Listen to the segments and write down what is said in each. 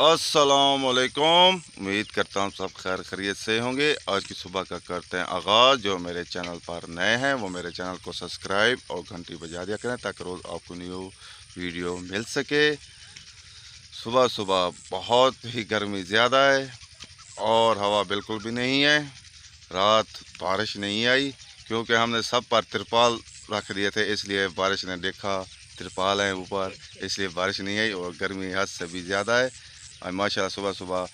अस्सलामुअलैकुम। उम्मीद करता हूँ सब खैर खैरियत से होंगे। आज की सुबह का करते हैं आगाज़। जो मेरे चैनल पर नए हैं वो मेरे चैनल को सब्सक्राइब और घंटी बजा दिया करें ताकि रोज़ आपको न्यू वीडियो मिल सके। सुबह सुबह बहुत ही गर्मी ज़्यादा है और हवा बिल्कुल भी नहीं है। रात बारिश नहीं आई क्योंकि हमने सब पर तिरपाल रख दिए थे, इसलिए बारिश ने देखा तिरपाल है ऊपर, इसलिए बारिश नहीं आई और गर्मी हद से भी ज़्यादा है। और माशाल्लाह सुबह सुबह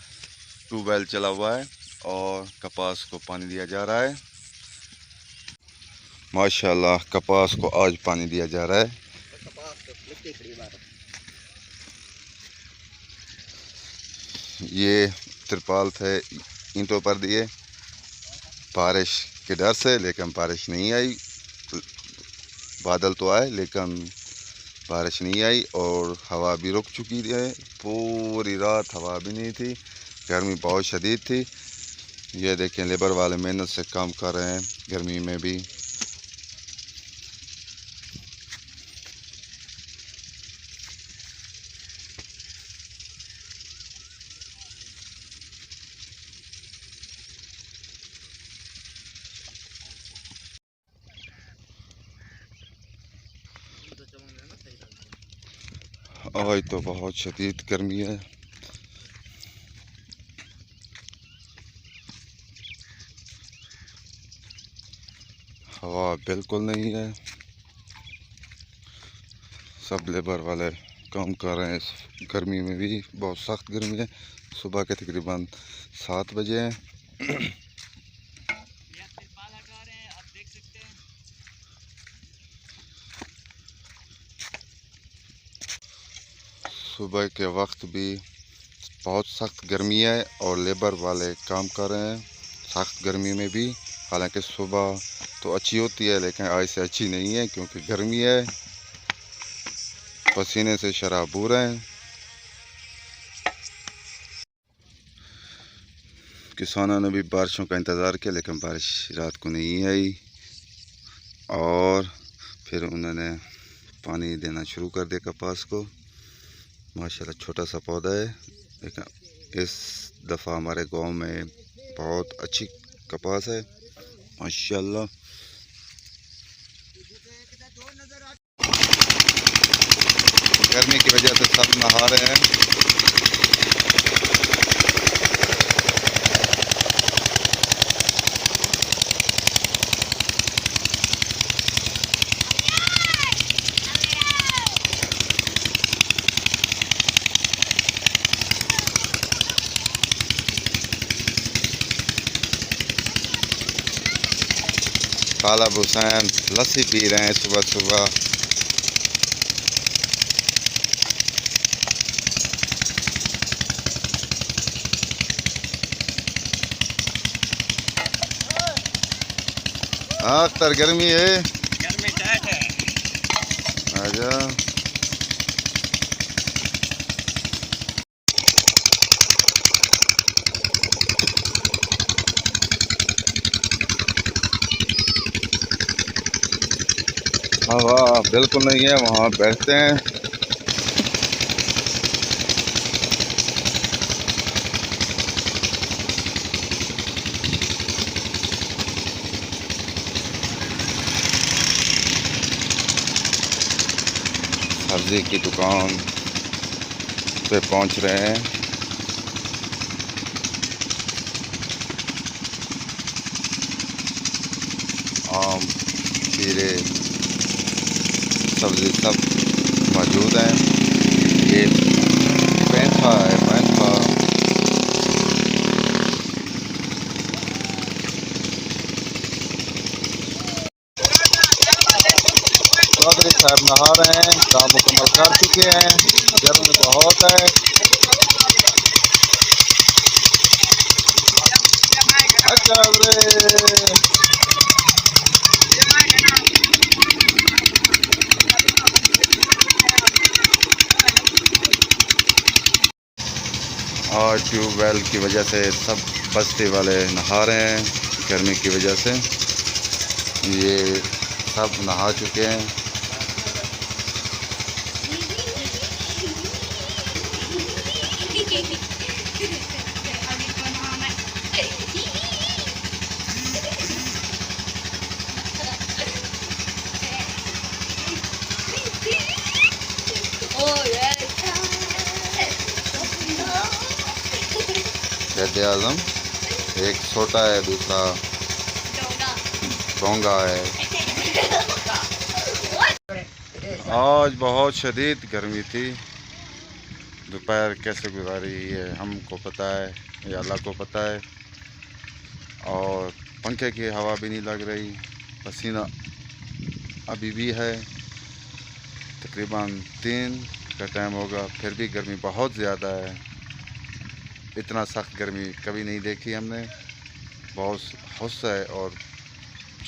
ट्यूबवेल चला हुआ है और कपास को पानी दिया जा रहा है। माशाल्लाह कपास को आज पानी दिया जा रहा है। ये तिरपाल थे ईंटों पर दिए बारिश के डर से, लेकिन बारिश नहीं आई। बादल तो आए लेकिन बारिश नहीं आई और हवा भी रुक चुकी है। पूरी रात हवा भी नहीं थी, गर्मी बहुत शदीद थी। ये देखें लेबर वाले मेहनत से काम कर रहे हैं गर्मी में भी। आज तो बहुत शदीद गर्मी है। हवा बिल्कुल नहीं है। सब लेबर वाले काम कर रहे हैं इस गर्मी में भी। बहुत सख्त गर्मी है। सुबह के तकरीबन 7 बजे हैं। सुबह के वक्त भी बहुत सख्त गर्मी है और लेबर वाले काम कर रहे हैं सख्त गर्मी में भी। हालांकि सुबह तो अच्छी होती है लेकिन आज से अच्छी नहीं है क्योंकि गर्मी है, पसीने से शराबूर हैं। किसानों ने भी बारिशों का इंतज़ार किया लेकिन बारिश रात को नहीं आई और फिर उन्होंने पानी देना शुरू कर दिया कपास को। माशाल्लाह छोटा सा पौधा है लेकिन इस दफ़ा हमारे गांव में बहुत अच्छी कपास है माशाल्लाह। गर्मी की वजह से सब नहा रहे हैं। तालब हुसैन लस्सी पी रहे हैं सुबह सुबह। हाँ अख्तर गर्मी है, गर्मी टाइट है। आजा हवा बिल्कुल नहीं है, वहाँ बैठते हैं। सब्जी की दुकान पे पहुंच रहे हैं। आम खीरे सब्जी सब मौजूद हैं। ये पैंथा है, पैंथा। चौधरी साहब नहा रहे हैं, काम मुकम्मल कर चुके हैं। गर्मी बहुत है। अच्छा और ट्यूबवेल की वजह से सब बस्ती वाले नहा रहे हैं गर्मी की वजह से। ये सब नहा चुके हैं। कैद आज़म एक छोटा है, दूसरा डोंगा है। आज बहुत शदीद गर्मी थी। दोपहर कैसे गुजारी है हमको पता है या अल्लाह को पता है। और पंखे की हवा भी नहीं लग रही, पसीना अभी भी है। तकरीबन 3 का टाइम होगा, फिर भी गर्मी बहुत ज़्यादा है। इतना सख्त गर्मी कभी नहीं देखी हमने। बहुत हुस्स है और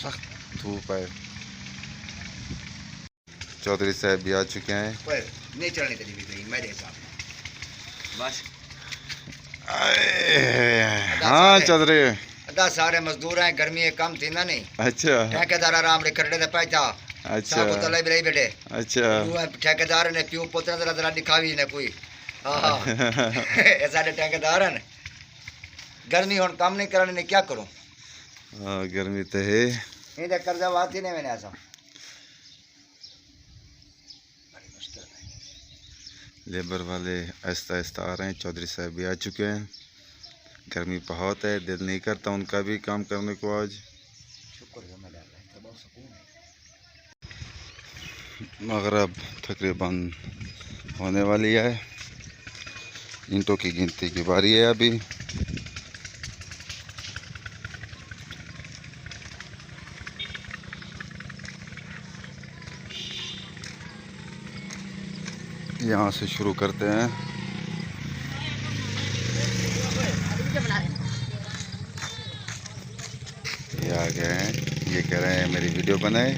सख्त धूप है। चौधरी साहब भी आ चुके हैं। नहीं चढ़ने देनी मेरे हिसाब बस। हाँ चौधरी अदा सारे मजदूर हैं, गर्मी कम थी ना नहीं। अच्छा ठेकेदार आराम रे खड़े पे था। अच्छा तले भी बैठे। अच्छा ठेकेदार ने प्यू पुत्र जरा जरा दिखावी ने कोई। हाँ ऐसा ठेकेदार है। गर्मी हुन काम नहीं करने ने क्या करूं। हाँ गर्मी तो है। इधर कर्जा वाती नहीं मैंने ऐसा। लेबर वाले आहिस्ता आहिस्ता आ रहे हैं। चौधरी साहब भी आ चुके हैं। गर्मी बहुत है, दिल नहीं करता उनका भी काम करने को आज। मगरब तकरीबन होने वाली है। ईंटों की गिनती की बारी है अभी। यहाँ से शुरू करते हैं। ये आ गए हैं, ये कह रहे हैं मेरी वीडियो बनाए।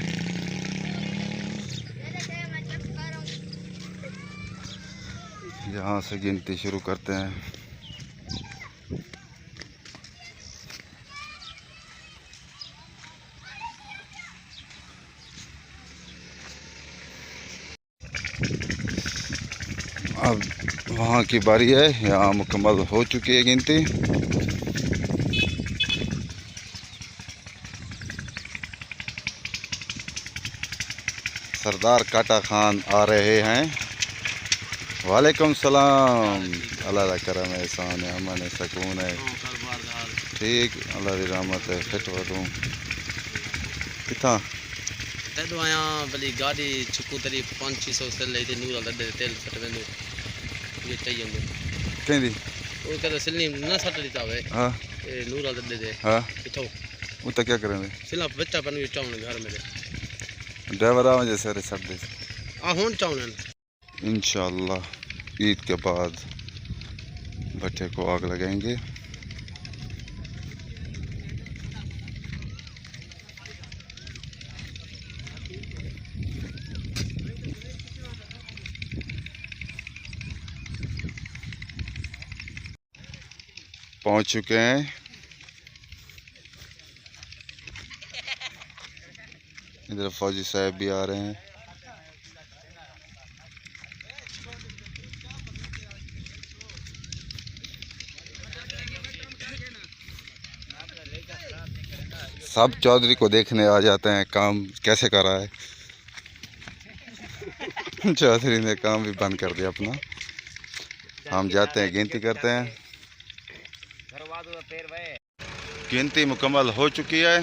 यहाँ से गिनती शुरू करते हैं। अब वहाँ की बारी है, यहाँ मुकम्मल हो चुकी है गिनती। सरदार काटा खान आ रहे हैं। वालेकुम सलाम। अल्लाह का करम है, एहसान है, अमन है, सुकून है। ठीक अल्लाह की रहमत है। फिट वठूं किथा तेदो आया भली गाड़ी चुकू तरी 500-600 से लेते नूर लदे तेल फट वेंदो ये चाहिए केंदी वो कहते सिलनी न सटदी तावे। हां ए नूर लदे दे हां किथो वो तो क्या करेंगे सिला बच्चा बन के चावन घर में ड्राइवर आ जैसे सट दे आ हुन चावन इंशाअल्लाह। ईद के बाद भट्टे को आग लगाएंगे। पहुंच चुके हैं। इधर फौजी साहब भी आ रहे हैं। सब चौधरी को देखने आ जाते हैं काम कैसे कर रहा है। चौधरी ने काम भी बंद कर दिया अपना। हम जाते हैं, गिनती करते हैं। गिनती मुकम्मल हो चुकी है।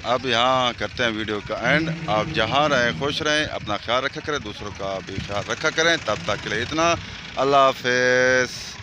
अब यहाँ करते हैं वीडियो का एंड। आप जहाँ रहें खुश रहें, अपना ख्याल रखा करें, दूसरों का भी ख्याल रखा करें। तब तक के लिए इतना, अल्लाह हाफ़िज़।